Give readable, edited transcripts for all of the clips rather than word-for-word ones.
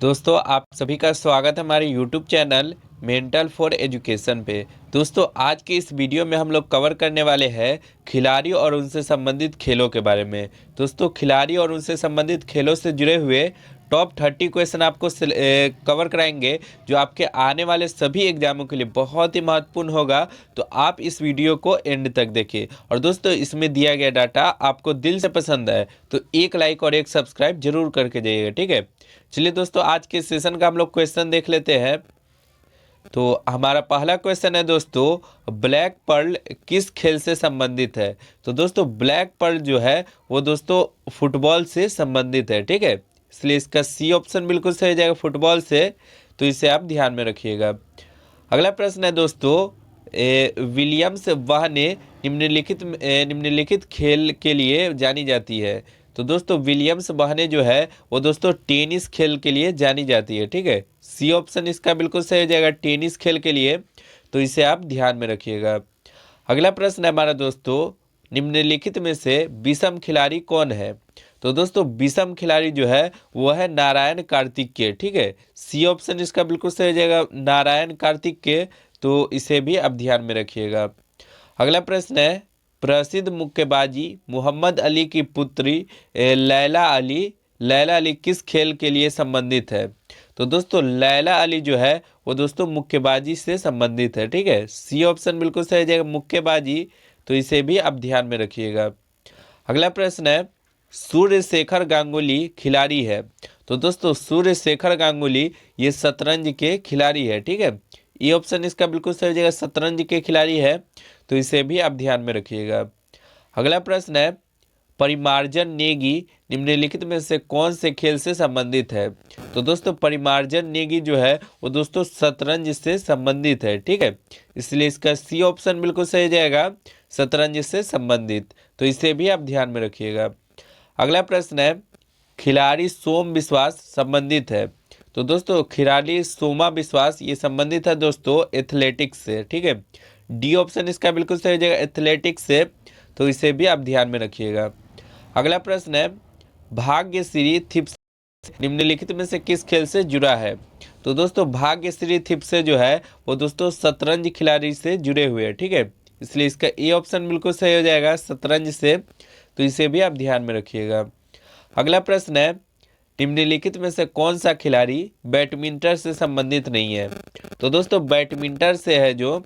दोस्तों आप सभी का स्वागत है हमारे YouTube channel mental for education पे। दोस्तों आज के इस वीडियो में हम लोग कवर करने वाले हैं खिलाड़ी और उनसे संबंधित खेलों के बारे में। दोस्तों खिलाड़ी और उनसे संबंधित खेलों से जुड़े हुए टॉप 30 क्वेश्चन आपको कवर कराएंगे जो आपके आने वाले सभी एग्जामों के लिए बहुत ही महत्वपूर्ण होगा। तो आप इस वीडियो को एंड तक देखिए और दोस्तों इसमें दिया गया डाटा आपको दिल से पसंद है तो एक लाइक और एक सब्सक्राइब जरूर करके जाइएगा, ठीक है। चलिए दोस्तों आज के सेशन का हम लोग क्वेश्चन देख लेते हैं। तो हमारा पहला क्वेश्चन है दोस्तों, ब्लैक पर्ल किस खेल से संबंधित है। तो दोस्तों ब्लैक पर्ल जो है वो दोस्तों फुटबॉल से संबंधित है, ठीक है। इसलिए इसका सी ऑप्शन बिल्कुल सही हो जाएगा, फुटबॉल से। तो इसे आप ध्यान में रखिएगा। अगला प्रश्न है दोस्तों, विलियम्स वह ने निम्नलिखित खेल के लिए जानी जाती है। तो दोस्तों विलियम्स बहने जो है वो दोस्तों टेनिस खेल के लिए जानी जाती है, ठीक है। सी ऑप्शन इसका बिल्कुल सही हो जाएगा, टेनिस खेल के लिए। तो इसे आप ध्यान में रखिएगा। अगला प्रश्न है हमारा दोस्तों, निम्नलिखित में से विषम खिलाड़ी कौन है। तो दोस्तों विषम खिलाड़ी जो है वो है नारायण कार्तिकेय, ठीक है। सी ऑप्शन इसका बिल्कुल सही हो जाएगा, नारायण कार्तिकेय। तो इसे भी आप ध्यान में रखिएगा। अगला प्रश्न है, प्रसिद्ध मुक्केबाजी मोहम्मद अली की पुत्री लैला अली किस खेल के लिए संबंधित है। तो दोस्तों लैला अली जो है वो दोस्तों मुक्केबाजी से संबंधित है, ठीक है। सी ऑप्शन बिल्कुल सही जाएगा, मुक्केबाजी। तो इसे भी आप ध्यान में रखिएगा। अगला प्रश्न है, सूर्य शेखर गांगुली खिलाड़ी है। तो दोस्तों सूर्य शेखर गांगुली ये शतरंज के खिलाड़ी है, ठीक है। ये ऑप्शन इसका बिल्कुल सही हो जाएगा, शतरंज के खिलाड़ी है। तो इसे भी आप ध्यान में रखिएगा। अगला प्रश्न है, परिमार्जन नेगी निम्नलिखित में से कौन से खेल से संबंधित है। तो दोस्तों परिमार्जन नेगी जो है वो दोस्तों शतरंज से संबंधित है, ठीक है। इसलिए इसका सी ऑप्शन बिल्कुल सही जाएगा, शतरंज से संबंधित। तो इसे भी आप ध्यान में रखिएगा। अगला प्रश्न है, खिलाड़ी सोम विश्वास संबंधित है। तो दोस्तों खिलाड़ी सोमा विश्वास ये संबंधित है दोस्तों एथलेटिक्स से, ठीक है। डी ऑप्शन इसका बिल्कुल सही हो जाएगा, एथलेटिक्स से। तो इसे भी आप ध्यान में रखिएगा। अगला प्रश्न है, भाग्यश्री थिप्स निम्नलिखित में से किस खेल से जुड़ा है। तो दोस्तों भाग्यश्री थिप्से जो है वो दोस्तों शतरंज खिलाड़ी से जुड़े हुए हैं, ठीक है। इसलिए इसका ए ऑप्शन बिल्कुल सही हो जाएगा, शतरंज से। तो इसे भी आप ध्यान में रखिएगा। अगला प्रश्न है, निम्नलिखित में से कौन सा खिलाड़ी बैडमिंटन से संबंधित नहीं है। तो दोस्तों बैडमिंटन से है जो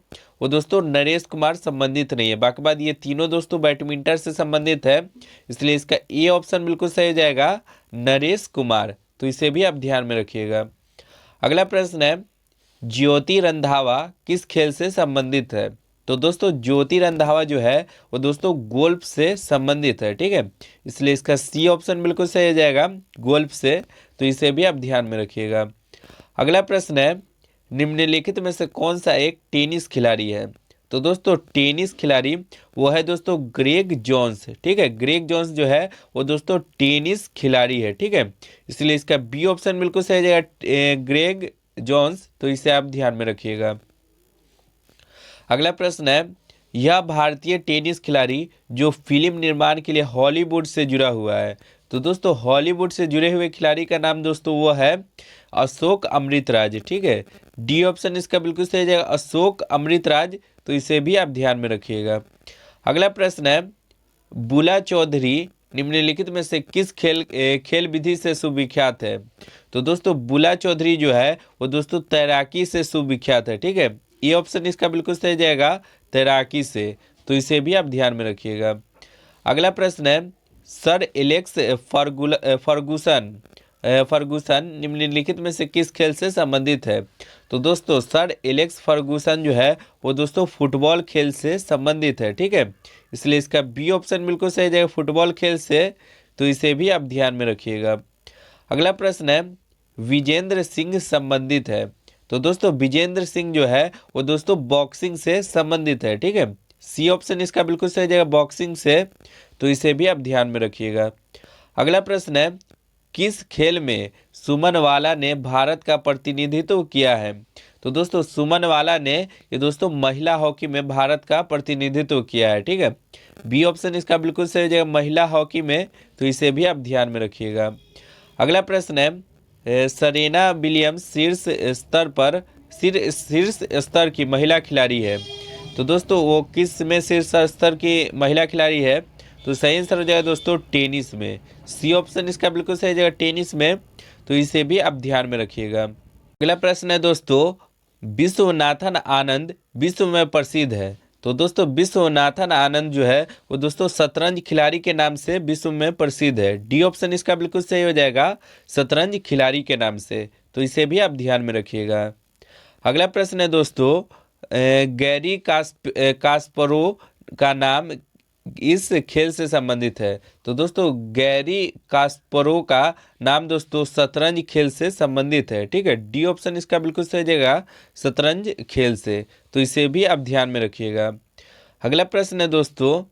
वो दोस्तों नरेश कुमार संबंधित नहीं है। बाकी बाद ये तीनों दोस्तों बैडमिंटन से संबंधित है। इसलिए इसका ए ऑप्शन बिल्कुल सही हो जाएगा, नरेश कुमार। तो इसे भी आप ध्यान में रखिएगा। अगला प्रश्न है, ज्योति रंधावा किस खेल से संबंधित है। तो दोस्तों ज्योति रंधावा जो है वो दोस्तों गोल्फ से संबंधित है, ठीक है। इसलिए इसका सी ऑप्शन बिल्कुल सही हो जाएगा, गोल्फ से। तो इसे भी आप ध्यान में रखिएगा। अगला प्रश्न है, निम्नलिखित में से कौन सा एक टेनिस खिलाड़ी है। तो दोस्तों टेनिस खिलाड़ी वो है दोस्तों ग्रेग जॉन्स, ठीक है। ग्रेग जॉन्स जो है वो दोस्तों टेनिस खिलाड़ी है, ठीक है। इसलिए इसका बी ऑप्शन बिल्कुल सही हो जाएगा, ग्रेग जॉन्स। तो इसे आप ध्यान में रखिएगा। अगला प्रश्न है, यह भारतीय टेनिस खिलाड़ी जो फिल्म निर्माण के लिए हॉलीवुड से जुड़ा हुआ है। तो दोस्तों हॉलीवुड से जुड़े हुए खिलाड़ी का नाम दोस्तों वो है अशोक अमृतराज, ठीक है। डी ऑप्शन इसका बिल्कुल सही जाएगा, अशोक अमृतराज। तो इसे भी आप ध्यान में रखिएगा। अगला प्रश्न है, बुला चौधरी निम्नलिखित में से किस खेल विधि से सुविख्यात है। तो दोस्तों बुला चौधरी जो है वो दोस्तों तैराकी से सुविख्यात है, ठीक है। ये ऑप्शन इसका बिल्कुल सही जाएगा, तैराकी से। तो इसे भी आप ध्यान में रखिएगा। अगला प्रश्न है, सर एलेक्स फर्गूसन निम्नलिखित में से किस खेल से संबंधित है। तो दोस्तों सर एलेक्स फर्गूसन जो है वो दोस्तों फुटबॉल खेल से संबंधित है, ठीक है। इसलिए इसका बी ऑप्शन बिल्कुल सही जाएगा, फुटबॉल खेल से। तो इसे भी आप ध्यान में रखिएगा। अगला प्रश्न है, विजेंद्र सिंह संबंधित है। तो दोस्तों विजेंद्र सिंह जो है वो दोस्तों बॉक्सिंग से संबंधित है, ठीक है। सी ऑप्शन इसका बिल्कुल सही जाएगा, बॉक्सिंग से। तो इसे भी आप ध्यान में रखिएगा। अगला प्रश्न है, किस खेल में सुमन वाला ने भारत का प्रतिनिधित्व किया है। तो दोस्तों सुमन वाला ने ये दोस्तों महिला हॉकी में भारत का प्रतिनिधित्व किया है, ठीक है। बी ऑप्शन इसका बिल्कुल सही हो जाएगा, महिला हॉकी में। तो इसे भी आप ध्यान में रखिएगा। अगला प्रश्न है, सरेना विलियम्स शीर्ष स्तर की महिला खिलाड़ी है। तो दोस्तों वो किस में शीर्ष स्तर की महिला खिलाड़ी है? तो सही आंसर हो जाएगा दोस्तों टेनिस में। सी ऑप्शन इसका बिल्कुल सही जाएगा, टेनिस में। तो इसे भी आप ध्यान में रखिएगा। अगला प्रश्न है दोस्तों, विश्वनाथन आनंद विश्व में प्रसिद्ध है। तो दोस्तों विश्वनाथन आनंद जो है वो दोस्तों शतरंज खिलाड़ी के नाम से विश्व में प्रसिद्ध है। डी ऑप्शन इसका बिल्कुल सही हो जाएगा, शतरंज खिलाड़ी के नाम से। तो इसे भी आप ध्यान में रखिएगा। अगला प्रश्न है दोस्तों, गैरी कास्परोव का नाम इस खेल से संबंधित है। तो दोस्तों गैरी कास्परोव का नाम दोस्तों शतरंज खेल से संबंधित है। ठीक है, डी ऑप्शन इसका बिल्कुल सही जाएगा, शतरंज खेल से। तो इसे भी आप ध्यान में रखिएगा। अगला प्रश्न है दोस्तों,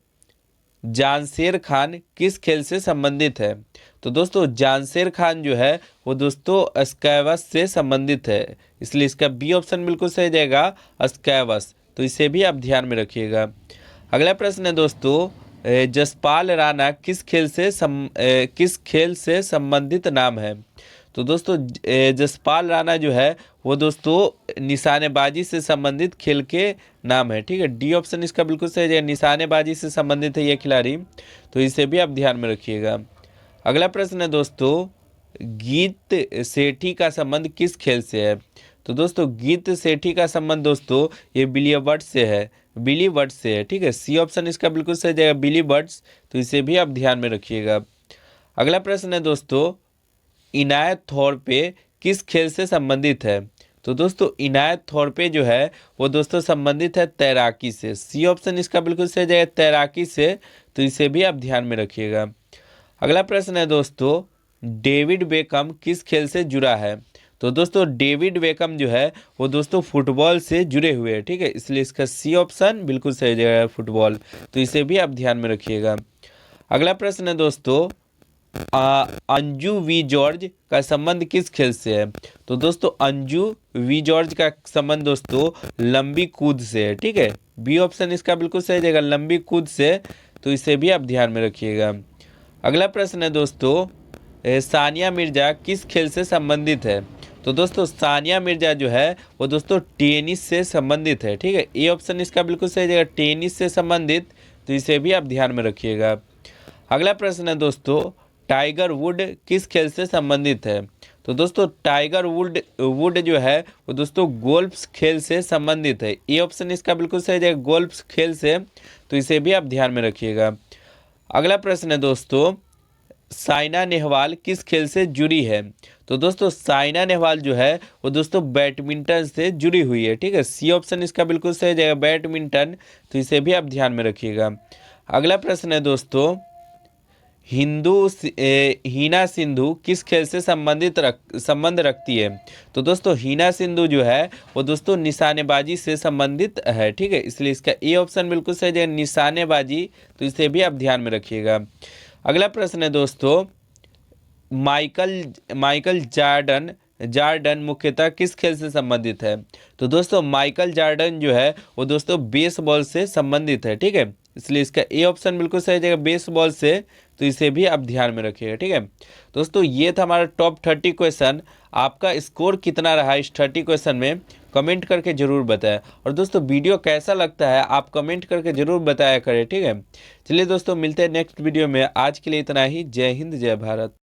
जानशेर खान किस खेल से संबंधित है? तो दोस्तों जानशेर खान जो है वो दोस्तों स्कैवश से संबंधित है, इसलिए इसका बी ऑप्शन बिल्कुल सही जाएगा, स्कैवश। तो इसे भी आप ध्यान में रखिएगा। अगला प्रश्न है दोस्तों, जसपाल राणा किस खेल से संबंधित नाम है? तो दोस्तों जसपाल राणा जो है वो दोस्तों निशानेबाजी से संबंधित खेल के नाम है। ठीक है, डी ऑप्शन इसका बिल्कुल सही है, निशानेबाजी से संबंधित है ये खिलाड़ी। तो इसे भी आप ध्यान में रखिएगा। अगला प्रश्न है दोस्तों, गीत सेठी का संबंध किस खेल से है? तो दोस्तों गीत सेठी का संबंध दोस्तों ये बिलियर्ड्स से है, बिलीवर्ड्स से है। ठीक है, सी ऑप्शन इसका बिल्कुल सही जाएगा, बिलीवर्ड्स। तो इसे भी आप ध्यान में रखिएगा। अगला प्रश्न है दोस्तों, इनायत थोरपे किस खेल से संबंधित है? तो दोस्तों इनायत थोरपे जो है वो दोस्तों संबंधित है तैराकी से। सी ऑप्शन इसका बिल्कुल सही जाएगा, तैराकी से। तो इसे भी आप ध्यान में रखिएगा। अगला प्रश्न है दोस्तों, डेविड बेकम किस खेल से जुड़ा है? तो दोस्तों डेविड बेकम जो है वो दोस्तों फुटबॉल से जुड़े हुए हैं। ठीक है, इसलिए इसका सी ऑप्शन बिल्कुल सही जाएगा, फुटबॉल। तो इसे भी आप ध्यान में रखिएगा। अगला प्रश्न है दोस्तों, अंजू वी जॉर्ज का संबंध किस खेल से है? तो दोस्तों अंजू वी जॉर्ज का संबंध दोस्तों लंबी कूद से है। ठीक है, बी ऑप्शन इसका बिल्कुल सही जाएगा, लंबी कूद से। तो इसे भी आप ध्यान में रखिएगा। अगला प्रश्न है दोस्तों, सानिया मिर्जा किस खेल से संबंधित है? तो दोस्तों सानिया मिर्जा जो है वो दोस्तों टेनिस से संबंधित है। ठीक है, ए ऑप्शन इसका बिल्कुल सही जाएगा, टेनिस से संबंधित। तो इसे भी आप ध्यान में रखिएगा। अगला प्रश्न है दोस्तों, टाइगर वुड किस खेल से संबंधित है? तो दोस्तों टाइगर वुड जो है वो दोस्तों गोल्फ खेल से संबंधित है। ए ऑप्शन इसका बिल्कुल सही जाएगा, गोल्फ खेल से। तो इसे भी आप ध्यान में रखिएगा। अगला प्रश्न है दोस्तों, साइना नेहवाल किस खेल से जुड़ी है? तो दोस्तों साइना नेहवाल जो है वो दोस्तों बैडमिंटन से जुड़ी हुई है। ठीक है, सी ऑप्शन इसका बिल्कुल सही जाएगा, बैडमिंटन। तो इसे भी आप ध्यान में रखिएगा। अगला प्रश्न है दोस्तों, हीना सिंधु किस खेल से संबंध रखती है? तो दोस्तों हीना सिंधु जो है वो दोस्तों निशानेबाजी से संबंधित है। ठीक है, इसलिए इसका ए ऑप्शन बिल्कुल सही है, निशानेबाजी। तो इसे भी आप ध्यान में रखिएगा। अगला प्रश्न है दोस्तों, माइकल जार्डन मुख्यतः किस खेल से संबंधित है? तो दोस्तों माइकल जार्डन जो है वो दोस्तों बेसबॉल से संबंधित है। ठीक है, इसलिए इसका ए ऑप्शन बिल्कुल सही जाएगा, बेसबॉल से। तो इसे भी आप ध्यान में रखिएगा। ठीक है दोस्तों, ये था हमारा टॉप 30 क्वेश्चन। आपका स्कोर कितना रहा इस 30 क्वेश्चन में, कमेंट करके जरूर बताएं। और दोस्तों वीडियो कैसा लगता है आप कमेंट करके जरूर बताया करें। ठीक है, चलिए दोस्तों मिलते हैं नेक्स्ट वीडियो में। आज के लिए इतना ही। जय हिंद, जय भारत।